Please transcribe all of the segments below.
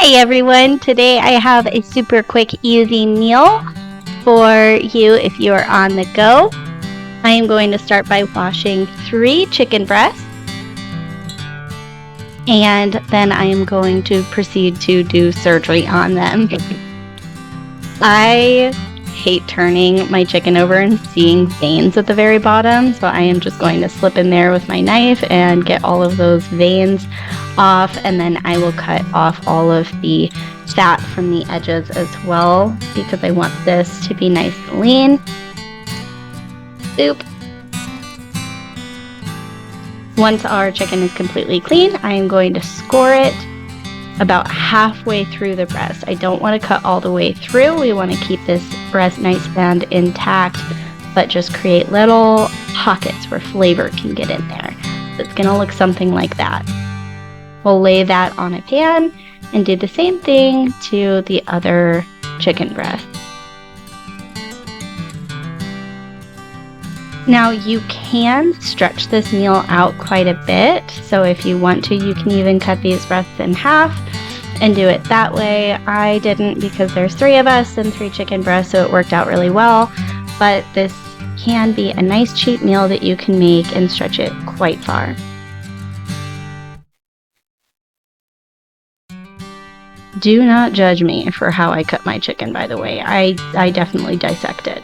Hi everyone, today I have a super quick, easy meal for you if you are on the go. I am going to start by washing 3 chicken breasts, and then I am going to proceed to do surgery on them. I hate turning my chicken over and seeing veins at the very bottom, so I am just going to slip in there with my knife and get all of those veins off, and then I will cut off all of the fat from the edges as well because I want this to be nice and lean. Boop. Once our chicken is completely clean, I am going to score it about halfway through the breast. I don't want to cut all the way through. We want to keep this breast nice and intact, but just create little pockets where flavor can get in there. So it's going to look something like that. We'll lay that on a pan and do the same thing to the other chicken breast. Now you can stretch this meal out quite a bit, so if you want to, you can even cut these breasts in half and do it that way. I didn't because there's 3 of us and 3 chicken breasts, so it worked out really well, but this can be a nice cheap meal that you can make and stretch it quite far. Do not judge me for how I cut my chicken, by the way. I definitely dissect it.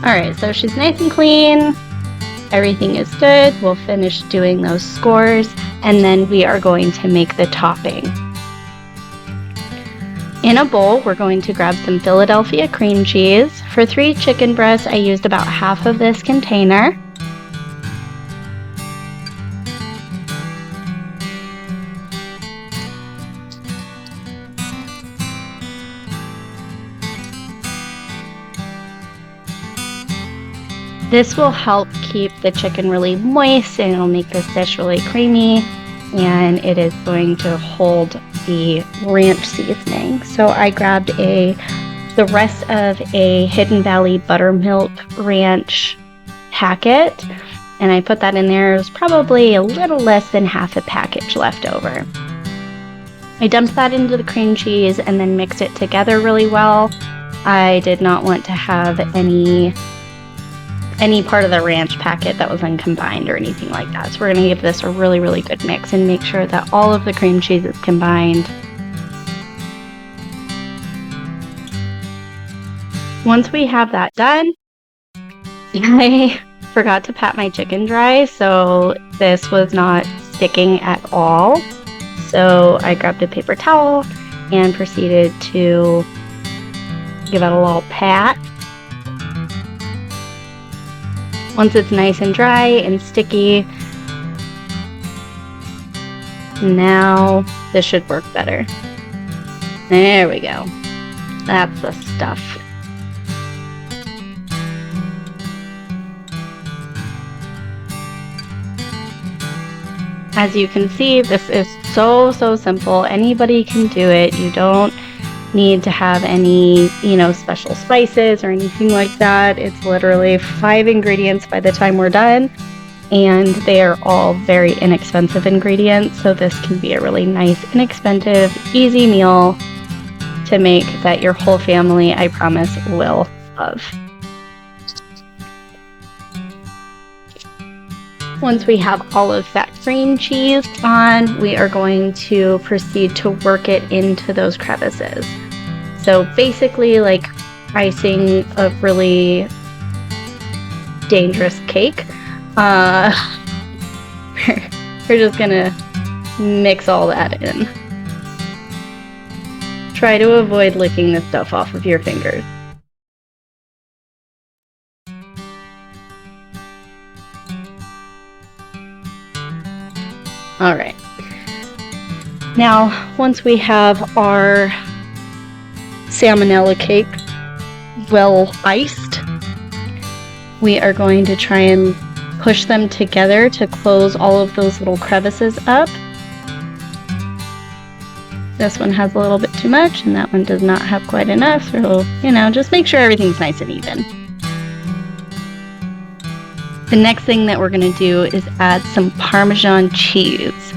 Alright, so she's nice and clean. Everything is good. We'll finish doing those scores, and then we are going to make the topping. In a bowl, we're going to grab some Philadelphia cream cheese. For 3 chicken breasts, I used about half of this container. This will help keep the chicken really moist, and it'll make this dish really creamy, and it is going to hold the ranch seasoning. So I grabbed the rest of a Hidden Valley Buttermilk Ranch packet, and I put that in there. It was probably a little less than half a package left over. I dumped that into the cream cheese and then mixed it together really well. I did not want to have any part of the ranch packet that was uncombined or anything like that. So we're going to give this a really, really good mix and make sure that all of the cream cheese is combined. Once we have that done, I forgot to pat my chicken dry, so this was not sticking at all. So I grabbed a paper towel and proceeded to give it a little pat. Once it's nice and dry and sticky, now this should work better. There we go. That's the stuff. As you can see, this is so simple. Anybody can do it. You don't need to have any, special spices or anything like that. It's literally 5 ingredients by the time we're done, and they are all very inexpensive ingredients, so this can be a really nice, inexpensive, easy meal to make that your whole family, I promise, will love. Once we have all of that cream cheese on, we are going to proceed to work it into those crevices. So basically like icing a really dangerous cake. We're just gonna mix all that in. Try to avoid licking this stuff off of your fingers. Alright. Now, once we have our salmonella cake well iced, we are going to try and push them together to close all of those little crevices up. This one has a little bit too much, and that one does not have quite enough, so, just make sure everything's nice and even. The next thing that we're going to do is add some Parmesan cheese.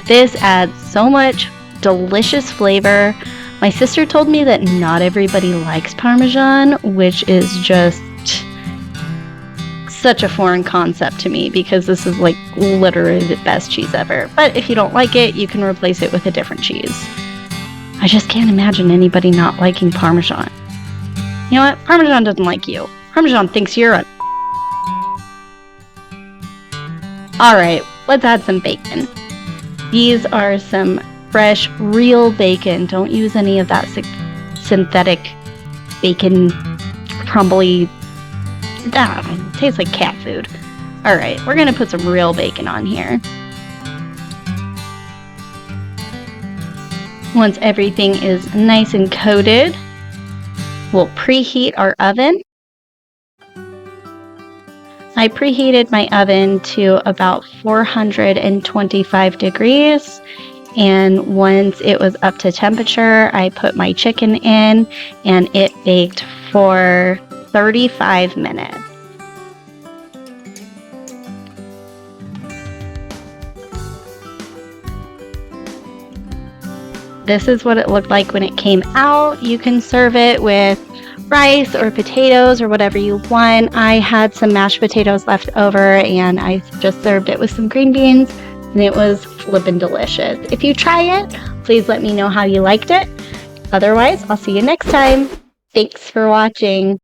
This adds so much delicious flavor. My sister told me that not everybody likes Parmesan, which is just such a foreign concept to me because this is like literally the best cheese ever. But if you don't like it, you can replace it with a different cheese. I just can't imagine anybody not liking Parmesan. You know what? Parmesan doesn't like you. Parmesan thinks you're a... Alright, let's add some bacon. These are some fresh, real bacon. Don't use any of that synthetic bacon, crumbly... it tastes like cat food. Alright, we're going to put some real bacon on here. Once everything is nice and coated, we'll preheat our oven. I preheated my oven to about 425 degrees, and once it was up to temperature, I put my chicken in, and it baked for 35 minutes. This is what it looked like when it came out. You can serve it with rice or potatoes or whatever you want. I had some mashed potatoes left over and I just served it with some green beans and it was flippin' delicious. If you try it, please let me know how you liked it. Otherwise, I'll see you next time. Thanks for watching.